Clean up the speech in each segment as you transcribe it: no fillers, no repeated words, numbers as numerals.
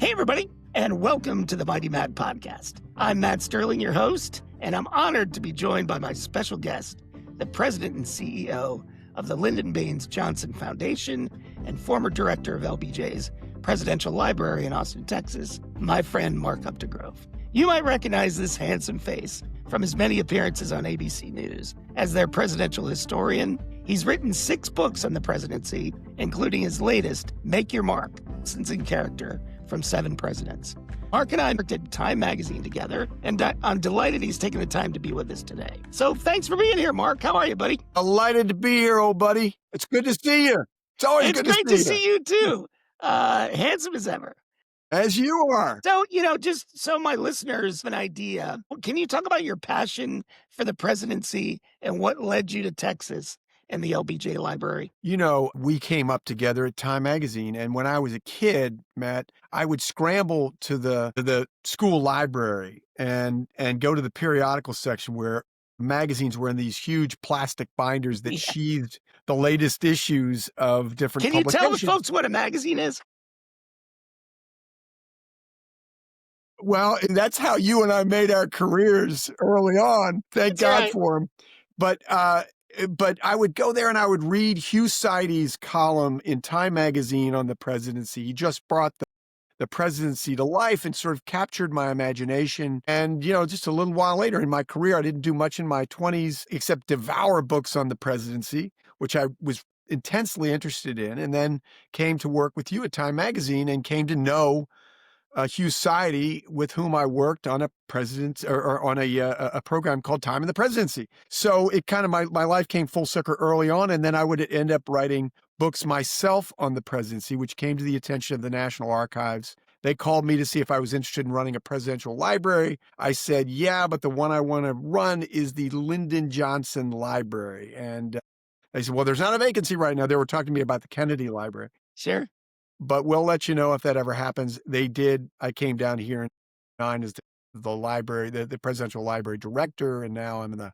Hey, everybody, and welcome to the Mighty Matt Podcast. I'm Matt Sterling, your host, and I'm honored to be joined by my special guest, the president and CEO of the Lyndon Baynes Johnson Foundation and former director of LBJ's Presidential Library in Austin, Texas, my friend Mark Updegrove. You might recognize this handsome face from his many appearances on ABC News. As their presidential historian, he's written 6 books on the presidency, including his latest, Make Your Mark, Lessons in Character from 7 Presidents. Mark and I worked at Time magazine together, and I'm delighted he's taken the time to be with us today. So thanks for being here, Mark. How are you, buddy? Delighted to be here, old buddy. It's good to see you. It's always good to see you. It's great to see you, too. Handsome as ever. As you are. So, just so my listeners have an idea, can you talk about your passion for the presidency and what led you to Texas and the LBJ Library? We came up together at Time magazine, and when I was a kid, Matt, I would scramble to the school library and go to the periodical section where magazines were in these huge plastic binders that sheathed the latest issues of different publications. Can you tell the folks what a magazine is? Well, that's how you and I made our careers early on. Thank God for them. But I would go there and I would read Hugh Sidey's column in Time magazine on the presidency. He just brought the presidency to life and sort of captured my imagination. And, just a little while later in my career, I didn't do much in my 20s except devour books on the presidency, which I was intensely interested in, and then came to work with you at Time magazine and came to know Hugh Sidey, with whom I worked on a on a program called Time in the Presidency. So it kind of, my life came full circle early on, and then I would end up writing books myself on the presidency, which came to the attention of the National Archives. They called me to see if I was interested in running a presidential library. I said, yeah, but the one I want to run is the Lyndon Johnson Library. And they said, well, there's not a vacancy right now. They were talking to me about the Kennedy Library. Sure. But we'll let you know if that ever happens. They did. I came down here in 2009 as the library, the presidential library director, and now I'm the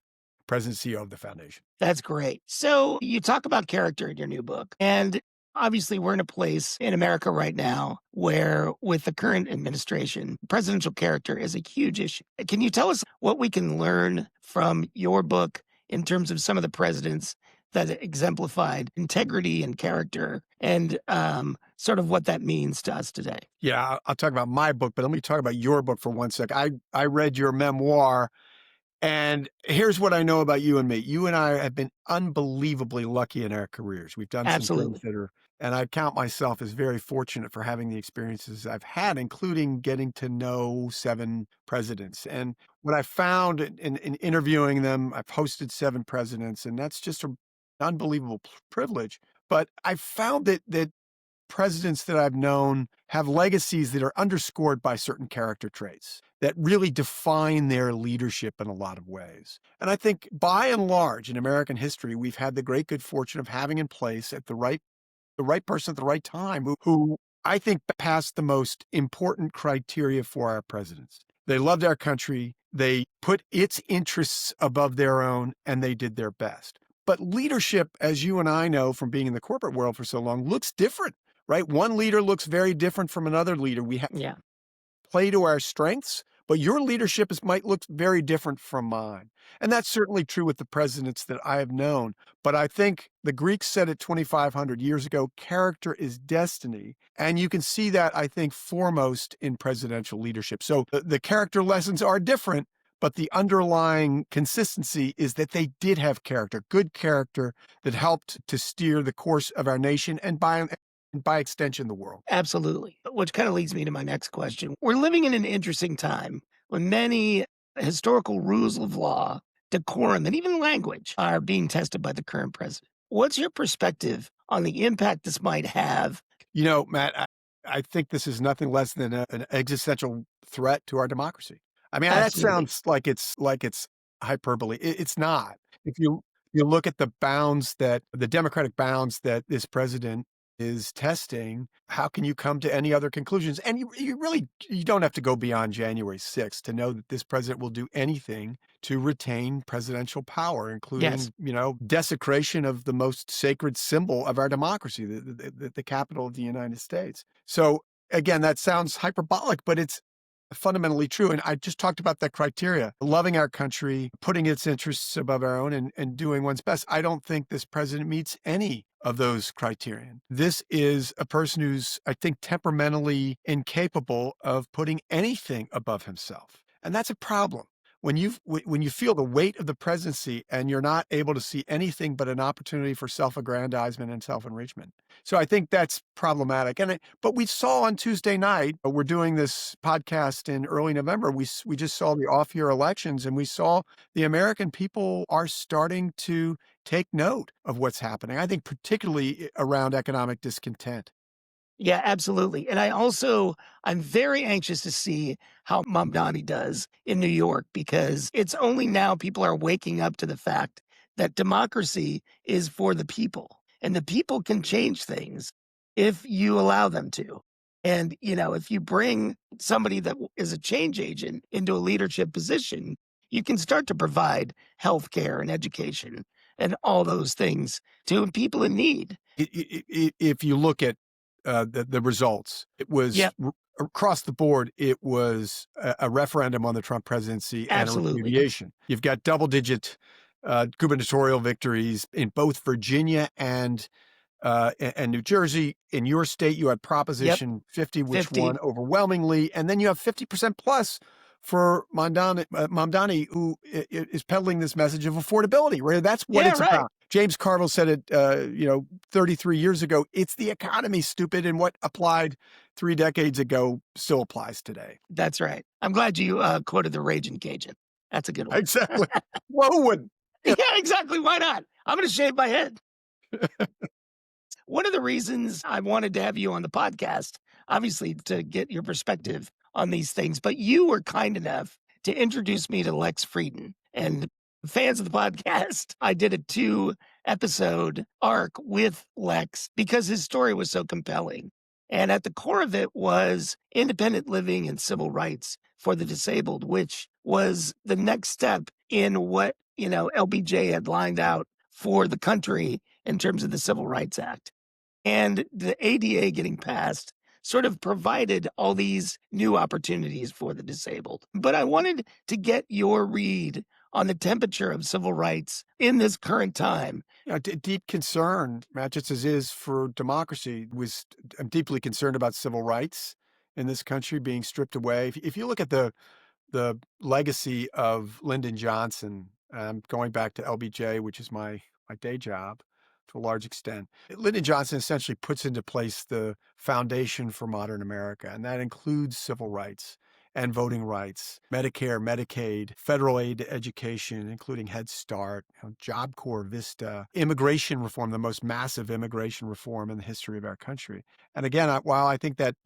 president CEO of the foundation. That's great. So you talk about character in your new book, and obviously we're in a place in America right now where, with the current administration, presidential character is a huge issue. Can you tell us what we can learn from your book in terms of some of the presidents that exemplified integrity and character, and sort of what that means to us today? Yeah, I'll talk about my book, but let me talk about your book for one sec. I read your memoir, and here's what I know about you and me. You and I have been unbelievably lucky in our careers. We've done some things that are, and I count myself as very fortunate for having the experiences I've had, including getting to know 7 presidents. And what I found in interviewing them, I've hosted 7 presidents, and that's just an unbelievable privilege. But I found that presidents that I've known have legacies that are underscored by certain character traits that really define their leadership in a lot of ways. And I think by and large in American history, we've had the great good fortune of having in place at the right person at the right time who I think passed the most important criteria for our presidents. They loved our country. They put its interests above their own, and they did their best. But leadership, as you and I know from being in the corporate world for so long, looks different, right? One leader looks very different from another leader. We have to play to our strengths, but your leadership might look very different from mine. And that's certainly true with the presidents that I have known. But I think the Greeks said it 2,500 years ago, character is destiny. And you can see that, I think, foremost in presidential leadership. So the character lessons are different, but the underlying consistency is that they did have character, good character that helped to steer the course of our nation and by extension, the world. Absolutely. Which kind of leads me to my next question. We're living in an interesting time when many historical rules of law, decorum, and even language are being tested by the current president. What's your perspective on the impact this might have? Matt, I think this is nothing less than an existential threat to our democracy. I mean, that sounds like it's hyperbole. It's not. If you look at the democratic bounds that this president is testing, how can you come to any other conclusions? And you don't have to go beyond January 6th to know that this president will do anything to retain presidential power, including, desecration of the most sacred symbol of our democracy, the capital of the United States. So again, that sounds hyperbolic, but it's fundamentally true. And I just talked about that criteria, loving our country, putting its interests above our own, and doing one's best. I don't think this president meets any of those criterion. This is a person who's, I think, temperamentally incapable of putting anything above himself. And that's a problem. When you feel the weight of the presidency and you're not able to see anything but an opportunity for self-aggrandizement and self-enrichment. So I think that's problematic. But we saw on Tuesday night, we're doing this podcast in early November. We just saw the off-year elections, and we saw the American people are starting to take note of what's happening. I think particularly around economic discontent. Yeah, absolutely. And I'm very anxious to see how Mamdani does in New York, because it's only now people are waking up to the fact that democracy is for the people, and the people can change things if you allow them to. And, if you bring somebody that is a change agent into a leadership position, you can start to provide healthcare and education and all those things to people in need. If you look at the results, it was across the board. It was a referendum on the Trump presidency and a Absolutely. repudiation. You've got double-digit gubernatorial victories in both Virginia and New Jersey. In your state, you had Proposition 50, which 50. won overwhelmingly, and then you have 50% plus for Mamdani, who is peddling this message of affordability, right? That's what it's about. James Carville said it, 33 years ago. It's the economy, stupid, and what applied 3 decades ago still applies today. That's right. I'm glad you quoted the Raging Cajun. That's a good one. Exactly. Well, who wouldn't? Yeah, exactly. Why not? I'm going to shave my head. One of the reasons I wanted to have you on the podcast, obviously, to get your perspective on these things, but you were kind enough to introduce me to Lex Frieden. And fans of the podcast, I did a 2-episode arc with Lex because his story was so compelling. And at the core of it was independent living and civil rights for the disabled, which was the next step in what, LBJ had lined out for the country in terms of the Civil Rights Act. And the ADA getting passed sort of provided all these new opportunities for the disabled. But I wanted to get your read on the temperature of civil rights in this current time. Deep concern, Matt, just as is for democracy, I'm deeply concerned about civil rights in this country being stripped away. If you look at the legacy of Lyndon Johnson, going back to LBJ, which is my day job to a large extent, Lyndon Johnson essentially puts into place the foundation for modern America, and that includes civil rights and voting rights, Medicare, Medicaid, federal aid to education, including Head Start, Job Corps, Vista, immigration reform, the most massive immigration reform in the history of our country. And again, while I think that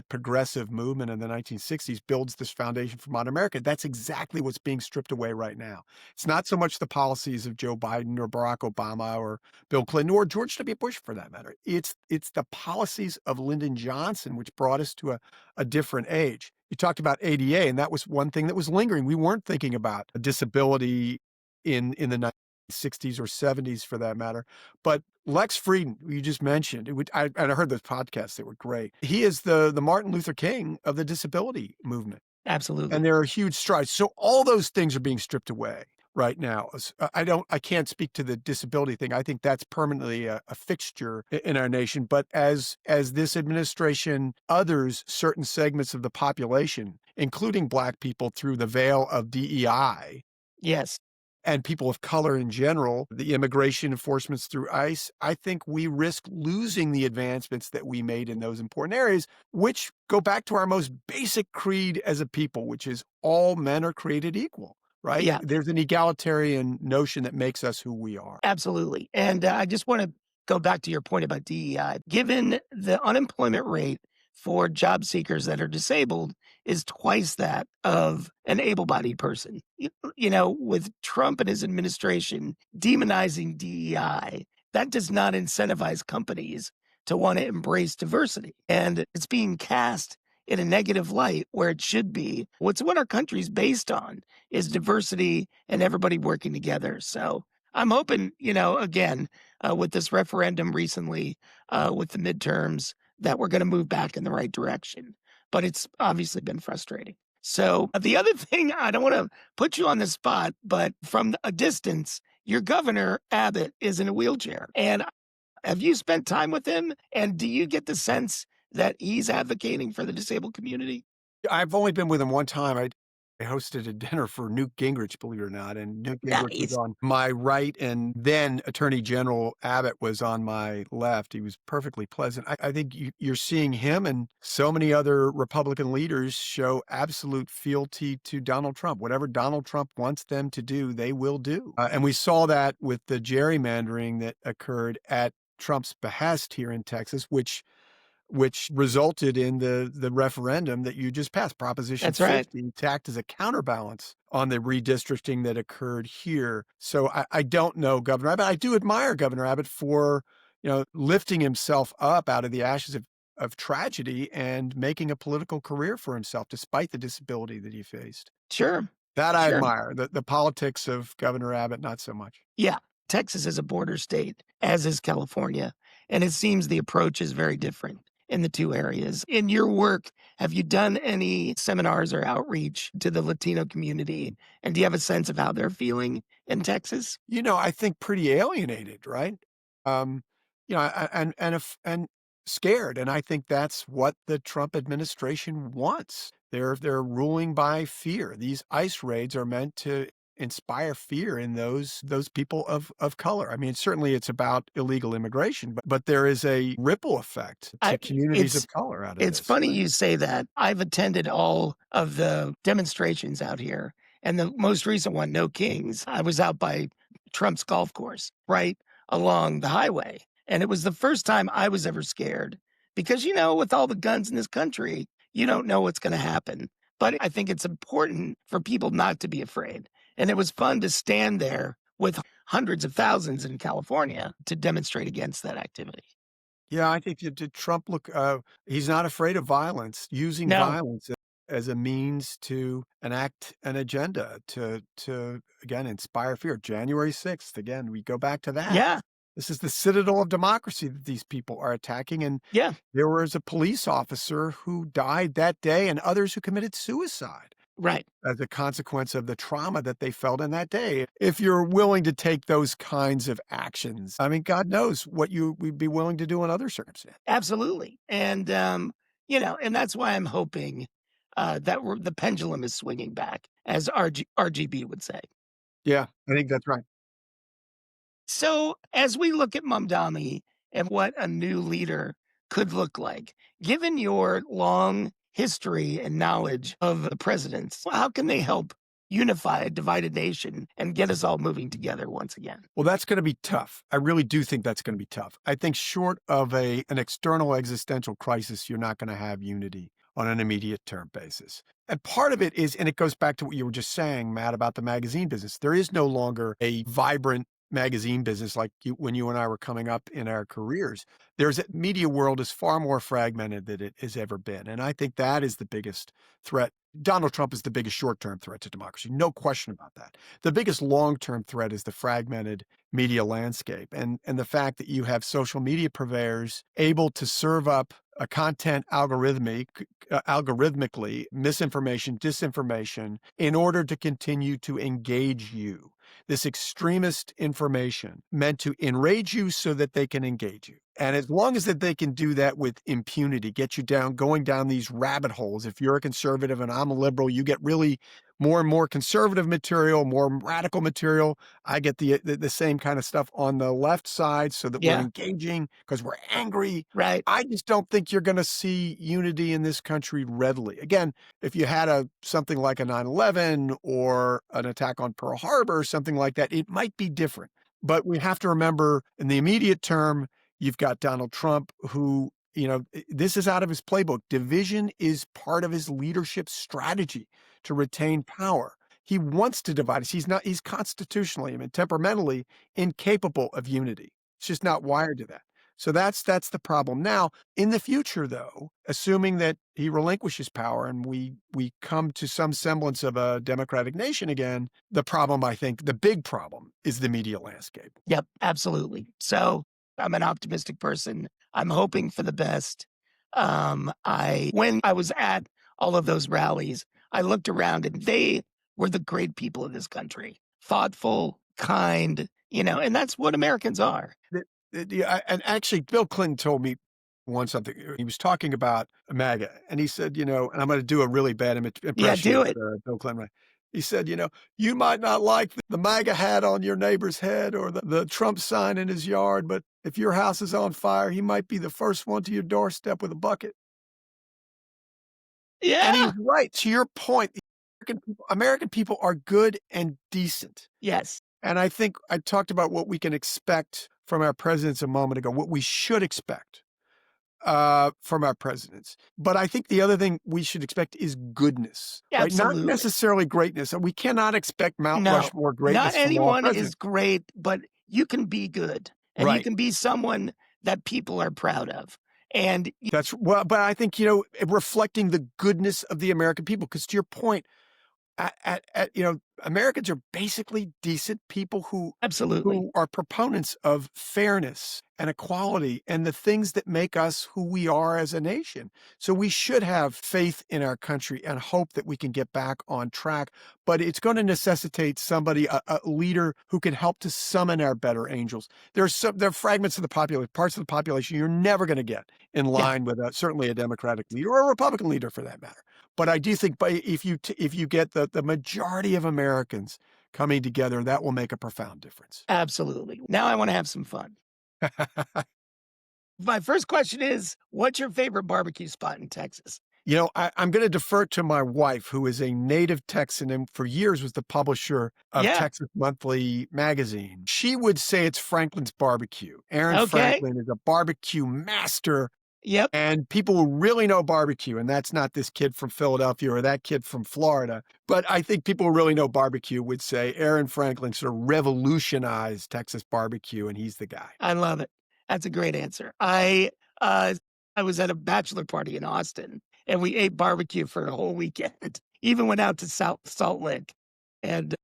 progressive movement in the 1960s builds this foundation for modern America, that's exactly what's being stripped away right now. It's not so much the policies of Joe Biden or Barack Obama or Bill Clinton or George W. Bush, for that matter. It's the policies of Lyndon Johnson which brought us to a different age. You talked about ADA, and that was one thing that was lingering. We weren't thinking about a disability in the 1960s or 70s, for that matter. But Lex Frieden, who you just mentioned, I heard those podcasts; they were great. He is the Martin Luther King of the disability movement. Absolutely. And there are huge strides. So all those things are being stripped away right now. I can't speak to the disability thing. I think that's permanently a fixture in our nation. But as this administration others certain segments of the population, including Black people, through the veil of DEI, yes, and people of color in general, the immigration enforcements through ICE, I think we risk losing the advancements that we made in those important areas, which go back to our most basic creed as a people, which is all men are created equal. Right? Yeah. There's an egalitarian notion that makes us who we are. Absolutely. And I just want to go back to your point about DEI. Given the unemployment rate for job seekers that are disabled is twice that of an able-bodied person. With Trump and his administration demonizing DEI, that does not incentivize companies to want to embrace diversity. And it's being cast in a negative light where it should be. What our country's based on is diversity and everybody working together. So I'm hoping, again, with this referendum recently, with the midterms, that we're going to move back in the right direction. But it's obviously been frustrating. So the other thing, I don't want to put you on the spot, but from a distance, your governor, Abbott, is in a wheelchair. And have you spent time with him? And do you get the sense that he's advocating for the disabled community? I've only been with him one time. I hosted a dinner for Newt Gingrich, believe it or not, and Newt Gingrich was Nice. on my right, and then Attorney General Abbott was on my left. He was perfectly pleasant. I think you're seeing him and so many other Republican leaders show absolute fealty to Donald Trump. Whatever Donald Trump wants them to do, they will do. And we saw that with the gerrymandering that occurred at Trump's behest here in Texas, which resulted in the referendum that you just passed, Proposition That's right. 50, to act as a counterbalance on the redistricting that occurred here. So I don't know Governor Abbott. I do admire Governor Abbott for, lifting himself up out of the ashes of tragedy and making a political career for himself despite the disability that he faced. Sure. That I Sure. admire. The politics of Governor Abbott, not so much. Yeah. Texas is a border state, as is California. And it seems the approach is very different in the two areas. In your work, have you done any seminars or outreach to the Latino community? And do you have a sense of how they're feeling in Texas? I think pretty alienated, right? Um, and scared. And I think that's what the Trump administration wants. They're ruling by fear. These ICE raids are meant to inspire fear in those people of color. I mean, certainly it's about illegal immigration, but there is a ripple effect to communities of color out of It's this. funny Right? you say that. I've attended all of the demonstrations out here, and the most recent one, No Kings, I was out by Trump's golf course, right along the highway. And it was the first time I was ever scared because, with all the guns in this country, you don't know what's going to happen. But I think it's important for people not to be afraid. And it was fun to stand there with hundreds of thousands in California to demonstrate against that activity. Yeah, I think did Trump he's not afraid of violence, using No. violence as a means to enact an agenda to again inspire fear. January 6th, again, we go back to that. Yeah. This is the citadel of democracy that these people are attacking. And Yeah. there was a police officer who died that day and others who committed suicide Right. as a consequence of the trauma that they felt in that day. If you're willing to take those kinds of actions, I mean, God knows what you would be willing to do in other circumstances. Absolutely. And, and that's why I'm hoping that the pendulum is swinging back, as RGB would say. Yeah, I think that's right. So, as we look at Mamdani and what a new leader could look like, given your long history and knowledge of the presidents, how can they help unify a divided nation and get us all moving together once again? Well, that's going to be tough. I really do think that's going to be tough. I think short of an external existential crisis, you're not going to have unity on an immediate term basis. And part of it is, and it goes back to what you were just saying, Matt, about the magazine business. There is no longer a vibrant magazine business like when you and I were coming up in our careers. Media world is far more fragmented than it has ever been. And I think that is the biggest threat. Donald Trump is the biggest short-term threat to democracy. No question about that. The biggest long-term threat is the fragmented media landscape and the fact that you have social media purveyors able to serve up a content algorithmically, misinformation, disinformation, in order to continue to engage you. This extremist information meant to enrage you so that they can engage you. And as long as that they can do that with impunity, get you going down these rabbit holes. If you're a conservative and I'm a liberal, you get really more and more conservative material, more radical material. I get the same kind of stuff on the left side so that we're engaging because we're angry. Right. I just don't think you're going to see unity in this country readily. Again, if you had something like a 9/11 or an attack on Pearl Harbor or something like that, it might be different. But we have to remember in the immediate term, you've got Donald Trump who, this is out of his playbook. Division is part of his leadership strategy to retain power. He wants to divide us. He's constitutionally, temperamentally incapable of unity. It's just not wired to that. So that's the problem. Now, in the future, though, assuming that he relinquishes power and we come to some semblance of a democratic nation again, the problem, I think, the big problem is the media landscape. Yep, absolutely. So I'm an optimistic person. I'm hoping for the best. When I was at all of those rallies, I looked around and they were the great people of this country. Thoughtful, kind, and that's what Americans are. Yeah, and actually, Bill Clinton told me once something. He was talking about MAGA, and he said, and I'm going to do a really bad Yeah, impression do of it. Bill Clinton. Right? He said, you might not like the MAGA hat on your neighbor's head or the Trump sign in his yard, but if your house is on fire, he might be the first one to your doorstep with a bucket. And Yeah. he's right. To your point, American people are good and decent. Yes. And I think I talked about what we can expect from our presidents a moment ago, what we should expect from our presidents. But I think the other thing we should expect is goodness, right? Not Absolutely. necessarily greatness. We cannot expect Mount No, Rushmore greatness not from all anyone presidents. is great, but you can be good and you Right. can be someone that people are proud of. And That's but I think, reflecting the goodness of the American people, because to your point, Americans are basically decent people who absolutely. are proponents of fairness and equality and the things that make us who we are as a nation. So we should have faith in our country and hope that we can get back on track. But it's going to necessitate somebody, a leader who can help to summon our better angels. There are fragments of the population, parts of the population you're never going to get in line with certainly a Democratic leader or a Republican leader for that matter. But I do think if you get the majority of Americans coming together, that will make a profound difference. Absolutely. Now I want to have some fun. My first question is, what's your favorite barbecue spot in Texas? I'm going to defer to my wife, who is a native Texan and for years was the publisher of Texas Monthly magazine. She would say it's Franklin's Barbecue. Aaron Franklin is a barbecue master. Yep. And people who really know barbecue, and that's not this kid from Philadelphia or that kid from Florida. But I think people who really know barbecue would say Aaron Franklin sort of revolutionized Texas barbecue, and he's the guy. I love it. That's a great answer. I was at a bachelor party in Austin, and we ate barbecue for a whole weekend. Even went out to Salt Lake, and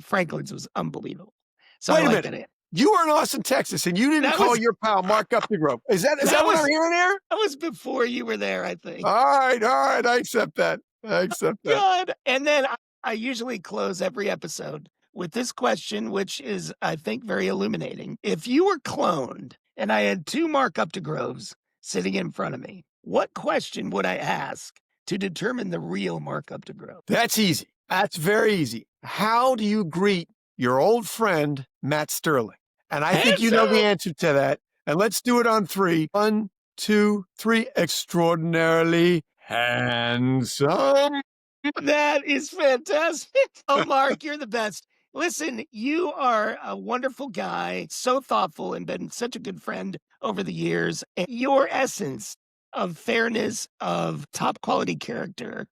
Franklin's was unbelievable. So wait a minute. You were in Austin, Texas, and you didn't call your pal Mark Updegrove. Is that what I'm hearing here? That was before you were there, I think. All right. I accept that. Good. And then I usually close every episode with this question, which is, I think, very illuminating. If you were cloned and I had two Mark Updegroves sitting in front of me, what question would I ask to determine the real Mark Updegrove? That's easy. That's very easy. How do you greet your old friend, Matt Sterling? And I think you know the answer to that. And let's do it on three. 1, 2, 3. Extraordinarily handsome. That is fantastic. Oh, Mark, you're the best. Listen, you are a wonderful guy, so thoughtful and been such a good friend over the years. And your essence of fairness, of top quality character,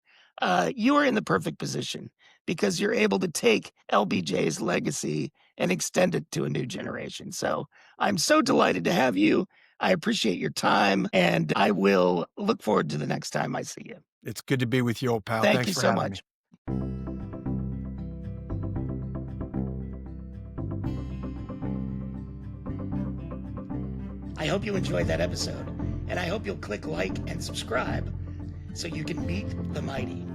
you are in the perfect position because you're able to take LBJ's legacy and extend it to a new generation. So I'm so delighted to have you. I appreciate your time, and I will look forward to the next time I see you. It's good to be with you, old pal. Thank Thanks you for so having much. I hope you enjoyed that episode, and I hope you'll click like and subscribe so you can meet the mighty.